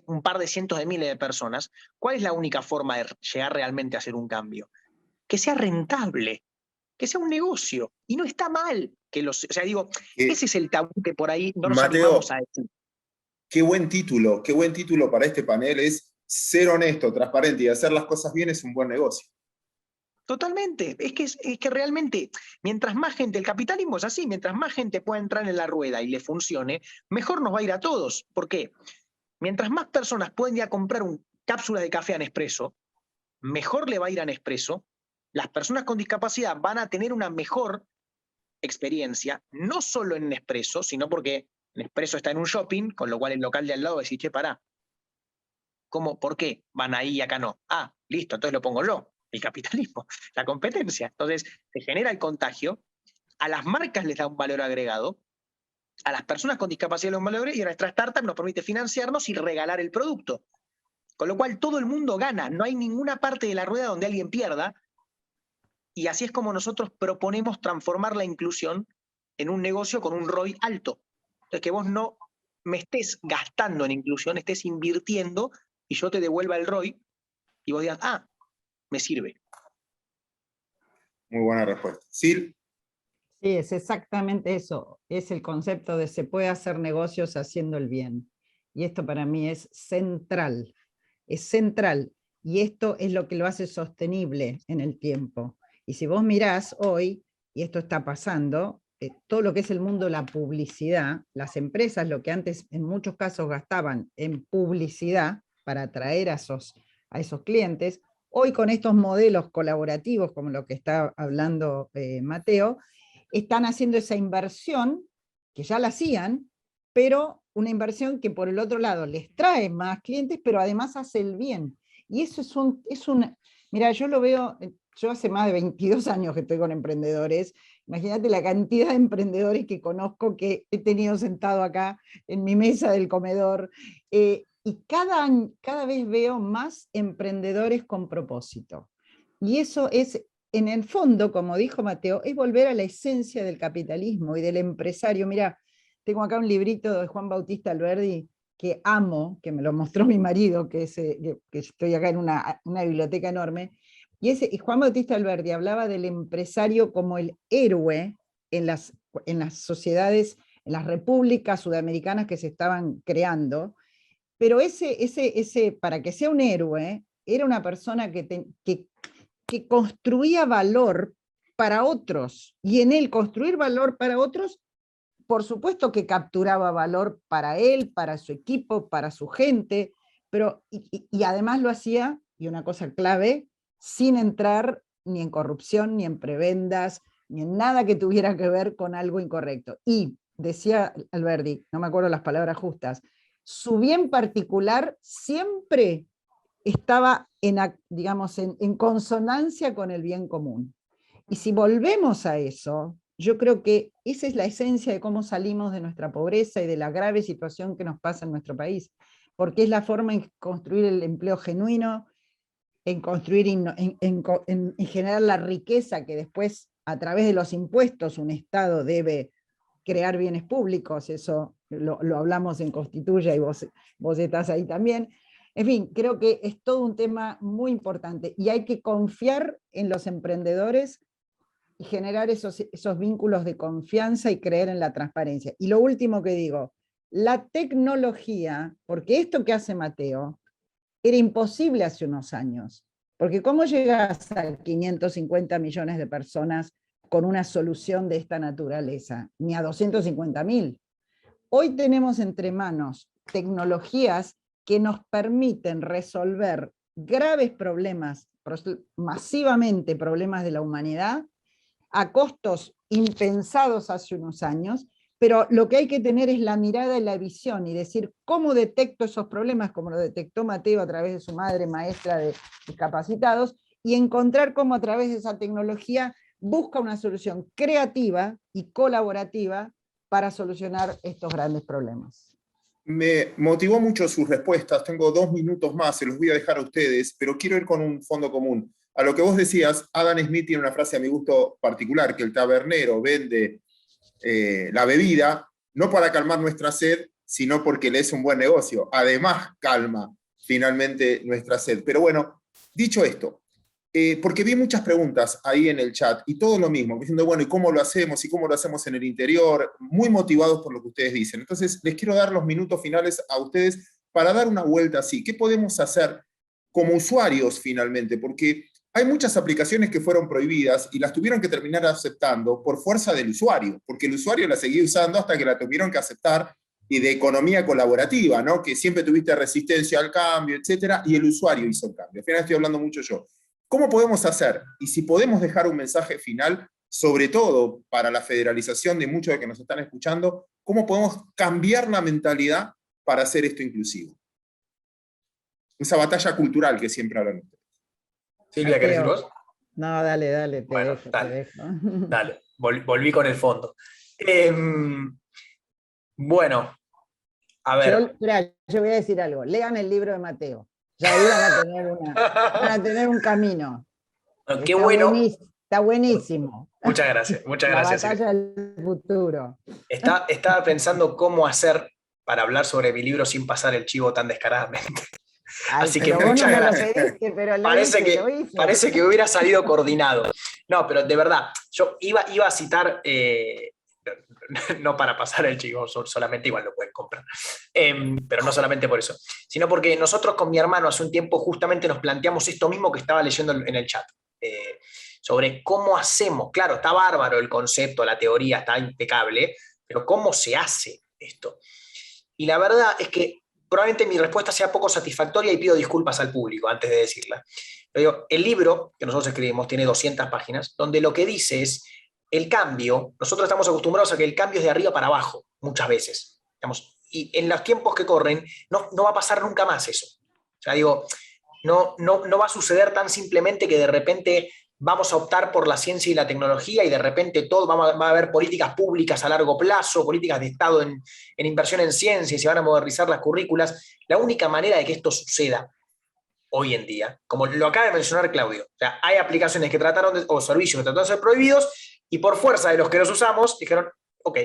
un par de cientos de miles de personas, ¿cuál es la única forma de llegar realmente a hacer un cambio? Que sea rentable, que sea un negocio. Y no está mal que o sea, digo, ese es el tabú que por ahí no nos animamos a decir. Qué buen título para este panel es ser honesto, transparente y hacer las cosas bien es un buen negocio. Totalmente, es que realmente, mientras más gente, el capitalismo es así, mientras más gente pueda entrar en la rueda y le funcione, mejor nos va a ir a todos. ¿Por qué? Mientras más personas pueden ir a comprar cápsulas de café a Nespresso, mejor le va a ir a Nespresso, las personas con discapacidad van a tener una mejor experiencia, no solo en Nespresso, sino porque Nespresso está en un shopping, con lo cual el local de al lado va a decir, che, pará, ¿cómo, por qué van ahí y acá no? Ah, listo, entonces lo pongo yo. El capitalismo, la competencia. Entonces, se genera el contagio, a las marcas les da un valor agregado, a las personas con discapacidad les da un valor agregado, y a nuestra startup nos permite financiarnos y regalar el producto. Con lo cual, todo el mundo gana. No hay ninguna parte de la rueda donde alguien pierda, y así es como nosotros proponemos transformar la inclusión en un negocio con un ROI alto. Entonces, que vos no me estés gastando en inclusión, estés invirtiendo, y yo te devuelva el ROI, y vos digas, me sirve. Muy buena respuesta. Sil. Sí, es exactamente eso. Es el concepto de se puede hacer negocios haciendo el bien. Y esto para mí es central. Es central. Y esto es lo que lo hace sostenible en el tiempo. Y si vos mirás hoy, y esto está pasando, todo lo que es el mundo de la publicidad, las empresas lo que antes en muchos casos gastaban en publicidad para atraer a esos clientes, hoy con estos modelos colaborativos, como lo que está hablando Mateo, están haciendo esa inversión, que ya la hacían, pero una inversión que por el otro lado les trae más clientes, pero además hace el bien. Y eso mira, yo lo veo, yo hace más de 22 años que estoy con emprendedores, imagínate la cantidad de emprendedores que conozco, que he tenido sentado acá en mi mesa del comedor, y cada vez veo más emprendedores con propósito. Y eso es, en el fondo, como dijo Mateo, es volver a la esencia del capitalismo y del empresario. Mira, tengo acá un librito de Juan Bautista Alberdi que amo, que me lo mostró mi marido, que estoy acá en una biblioteca enorme, y Juan Bautista Alberdi hablaba del empresario como el héroe en las sociedades, en las repúblicas sudamericanas que se estaban creando, pero para que sea un héroe, era una persona que construía valor para otros, y en él construir valor para otros por supuesto que capturaba valor para él, para su equipo, para su gente, pero, y además lo hacía, y una cosa clave, sin entrar ni en corrupción, ni en prebendas, ni en nada que tuviera que ver con algo incorrecto. Y decía Alberdi, no me acuerdo las palabras justas, su bien particular siempre estaba digamos, en consonancia con el bien común. Y si volvemos a eso, yo creo que esa es la esencia de cómo salimos de nuestra pobreza y de la grave situación que nos pasa en nuestro país, porque es la forma en construir el empleo genuino, en construir, en generar la riqueza que después, a través de los impuestos, un Estado debe crear bienes públicos, eso lo hablamos en Constituya y vos estás ahí también. En fin, creo que es todo un tema muy importante y hay que confiar en los emprendedores y generar esos vínculos de confianza y creer en la transparencia. Y lo último que digo, la tecnología, porque esto que hace Mateo era imposible hace unos años, porque ¿cómo llegas a 550 millones de personas con una solución de esta naturaleza? Ni a 250.000. Hoy tenemos entre manos tecnologías que nos permiten resolver graves problemas, masivamente problemas de la humanidad, a costos impensados hace unos años, pero lo que hay que tener es la mirada y la visión y decir cómo detecto esos problemas, como lo detectó Mateo a través de su madre maestra de discapacitados, y encontrar cómo a través de esa tecnología busca una solución creativa y colaborativa para solucionar estos grandes problemas. Me motivó mucho sus respuestas. Tengo 2 minutos más, se los voy a dejar a ustedes, pero quiero ir con un fondo común. A lo que vos decías, Adam Smith tiene una frase a mi gusto particular, que el tabernero vende la bebida no para calmar nuestra sed, sino porque le es un buen negocio. Además, calma finalmente nuestra sed. Pero bueno, dicho esto, porque vi muchas preguntas ahí en el chat y todo lo mismo, diciendo, bueno, ¿y cómo lo hacemos? ¿Y cómo lo hacemos en el interior? Muy motivados por lo que ustedes dicen. Entonces, les quiero dar los minutos finales a ustedes para dar una vuelta así. ¿Qué podemos hacer como usuarios finalmente? Porque hay muchas aplicaciones que fueron prohibidas y las tuvieron que terminar aceptando por fuerza del usuario, porque el usuario la seguía usando hasta que la tuvieron que aceptar, y de economía colaborativa, ¿no? Que siempre tuviste resistencia al cambio, etcétera, y el usuario hizo el cambio. Al final estoy hablando mucho yo. ¿Cómo podemos hacer? Y si podemos dejar un mensaje final, sobre todo para la federalización de muchos de los que nos están escuchando, ¿cómo podemos cambiar la mentalidad para hacer esto inclusivo? Esa batalla cultural que siempre hablan ustedes. Silvia, ¿querés decir vos? No, dale, Bueno, te dale, dejo. dale. Volví con el fondo. Bueno, a ver. Yo voy a decir algo. Lean el libro de Mateo. Ya ahí van a tener un camino. Qué bueno. Está buenísimo. Muchas gracias. La batalla del futuro. Estaba pensando cómo hacer para hablar sobre mi libro sin pasar el chivo tan descaradamente. Así que muchas gracias. Parece que hubiera salido coordinado. No, pero de verdad, yo iba a citar, no para pasar el chivo, solamente igual lo pueden comprar, pero no solamente por eso, sino porque nosotros con mi hermano hace un tiempo justamente nos planteamos esto mismo que estaba leyendo en el chat, sobre cómo hacemos. Claro, está bárbaro el concepto, la teoría está impecable, pero ¿cómo se hace esto? Y la verdad es que probablemente mi respuesta sea poco satisfactoria y pido disculpas al público antes de decirla. Pero el libro que nosotros escribimos tiene 200 páginas, donde lo que dice es el cambio. Nosotros estamos acostumbrados a que el cambio es de arriba para abajo, muchas veces. Digamos, y en los tiempos que corren no va a pasar nunca más eso. O sea, digo, no va a suceder tan simplemente que de repente vamos a optar por la ciencia y la tecnología y de repente va a haber políticas públicas a largo plazo, políticas de Estado en inversión en ciencia y se van a modernizar las currículas. La única manera de que esto suceda hoy en día, como lo acaba de mencionar Claudio, o sea, hay aplicaciones que o servicios que trataron de ser prohibidos y por fuerza de los que los usamos dijeron, ok,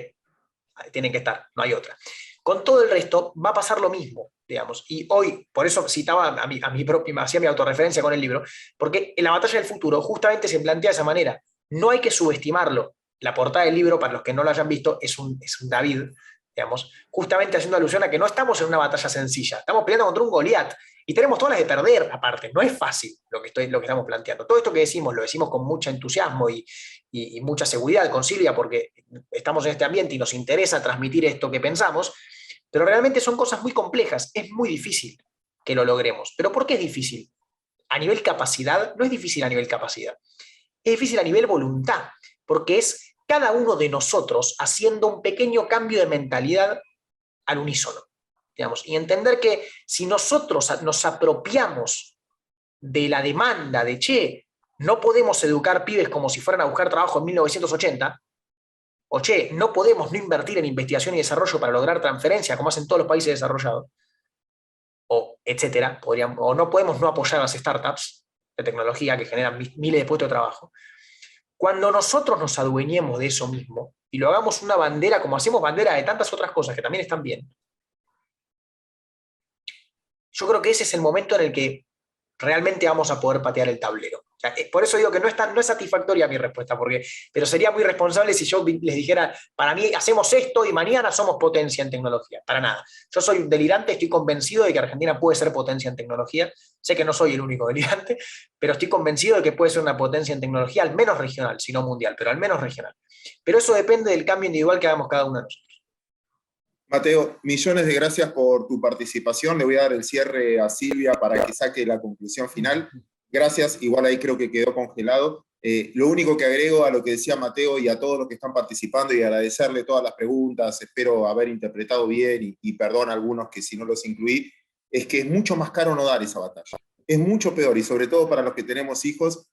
tienen que estar, no hay otra. Con todo el resto va a pasar lo mismo, digamos. Y hoy, por eso citaba hacía mi autorreferencia con el libro, porque en la batalla del futuro justamente se plantea de esa manera. No hay que subestimarlo. La portada del libro, para los que no lo hayan visto, es un David digamos, justamente haciendo alusión a que no estamos en una batalla sencilla, estamos peleando contra un Goliat y tenemos todas las de perder aparte, no es fácil lo que estamos planteando. Todo esto que decimos, lo decimos con mucho entusiasmo y mucha seguridad con Silvia porque estamos en este ambiente y nos interesa transmitir esto que pensamos, pero realmente son cosas muy complejas, es muy difícil que lo logremos. ¿Pero por qué es difícil? A nivel capacidad, no es difícil a nivel capacidad, es difícil a nivel voluntad, porque es cada uno de nosotros haciendo un pequeño cambio de mentalidad al unísono, digamos, y entender que si nosotros nos apropiamos de la demanda de, che, no podemos educar pibes como si fueran a buscar trabajo en 1980, o che, no podemos no invertir en investigación y desarrollo para lograr transferencia, como hacen todos los países desarrollados, o etcétera, o no podemos no apoyar a las startups de tecnología que generan miles de puestos de trabajo. Cuando nosotros nos adueñemos de eso mismo y lo hagamos una bandera, como hacemos bandera de tantas otras cosas que también están bien, yo creo que ese es el momento en el que realmente vamos a poder patear el tablero. O sea, por eso digo que no es satisfactoria mi respuesta, pero sería muy responsable si yo les dijera, para mí hacemos esto y mañana somos potencia en tecnología. Para nada. Yo soy delirante, estoy convencido de que Argentina puede ser potencia en tecnología. Sé que no soy el único delirante, pero estoy convencido de que puede ser una potencia en tecnología, al menos regional, si no mundial, pero al menos regional. Pero eso depende del cambio individual que hagamos cada uno de nosotros. Mateo, millones de gracias por tu participación. Le voy a dar el cierre a Silvia para que saque la conclusión final. Gracias, igual ahí creo que quedó congelado. Lo único que agrego a lo que decía Mateo y a todos los que están participando y agradecerle todas las preguntas, espero haber interpretado bien y perdón a algunos que si no los incluí, es que es mucho más caro no dar esa batalla. Es mucho peor y sobre todo para los que tenemos hijos,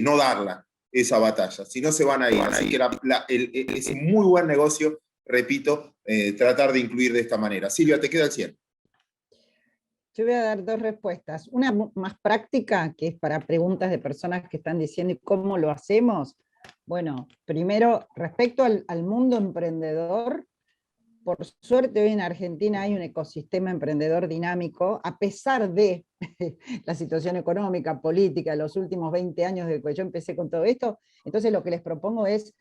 no darla, esa batalla, si no se van a ir. Así que es un muy buen negocio, repito, tratar de incluir de esta manera. Silvia, te queda el 100. Yo voy a dar dos respuestas. Una más práctica, que es para preguntas de personas que están diciendo ¿y cómo lo hacemos? Bueno, primero, respecto al mundo emprendedor, por suerte hoy en Argentina hay un ecosistema emprendedor dinámico, a pesar de la situación económica, política, de los últimos 20 años desde que yo empecé con todo esto. Entonces lo que les propongo es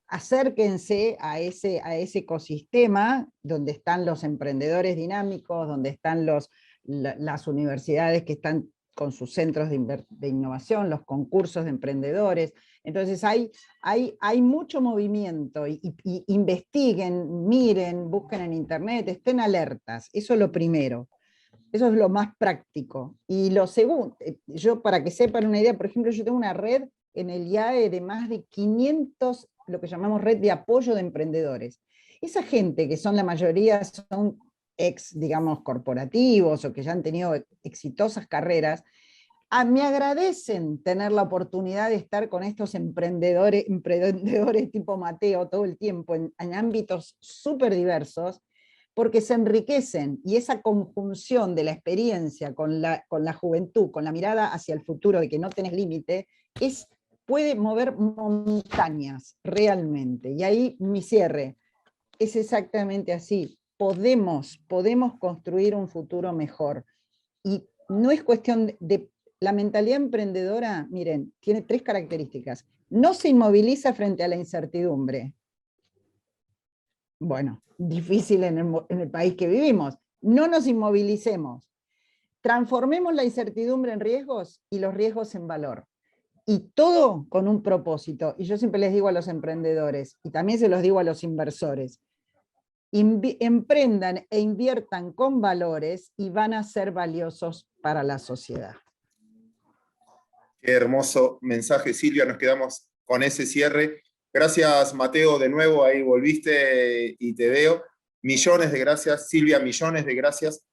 acérquense a ese ecosistema donde están los emprendedores dinámicos, donde están las universidades que están con sus centros de innovación, los concursos de emprendedores. Entonces hay mucho movimiento, y investiguen, miren, busquen en internet, estén alertas, eso es lo primero. Eso es lo más práctico. Y lo segundo, yo para que sepan una idea, por ejemplo, yo tengo una red en el IAE de más de 500, lo que llamamos red de apoyo de emprendedores. Esa gente, que son la mayoría, son digamos, corporativos o que ya han tenido exitosas carreras, me agradecen tener la oportunidad de estar con estos emprendedores tipo Mateo todo el tiempo en ámbitos súper diversos, porque se enriquecen, y esa conjunción de la experiencia con la juventud, con la mirada hacia el futuro de que no tenés límite, puede mover montañas realmente. Y ahí mi cierre es exactamente así. Podemos construir un futuro mejor. Y no es cuestión de la mentalidad emprendedora, miren, tiene 3 características. No se inmoviliza frente a la incertidumbre. Bueno, difícil en el país que vivimos. No nos inmovilicemos. Transformemos la incertidumbre en riesgos y los riesgos en valor. Y todo con un propósito. Y yo siempre les digo a los emprendedores, y también se los digo a los inversores, emprendan e inviertan con valores y van a ser valiosos para la sociedad. Qué hermoso mensaje, Silvia, nos quedamos con ese cierre. Gracias, Mateo, de nuevo, ahí volviste y te veo. Millones de gracias, Silvia, millones de gracias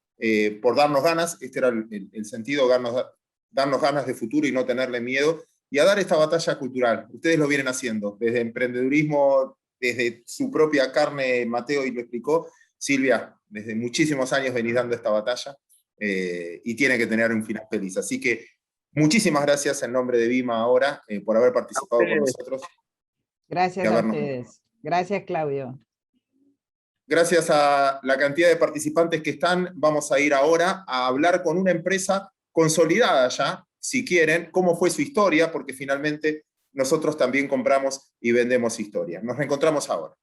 por darnos ganas. Este era el sentido, darnos ganas de futuro y no tenerle miedo, y a dar esta batalla cultural. Ustedes lo vienen haciendo, desde emprendedurismo, desde su propia carne, Mateo y lo explicó. Silvia, desde muchísimos años venís dando esta batalla y tiene que tener un final feliz. Así que muchísimas gracias en nombre de Vima ahora por haber participado con nosotros. Gracias a ustedes. Gracias, Claudio. Gracias a la cantidad de participantes que están, vamos a ir ahora a hablar con una empresa consolidada ya, si quieren, cómo fue su historia, porque finalmente nosotros también compramos y vendemos historia. Nos reencontramos ahora.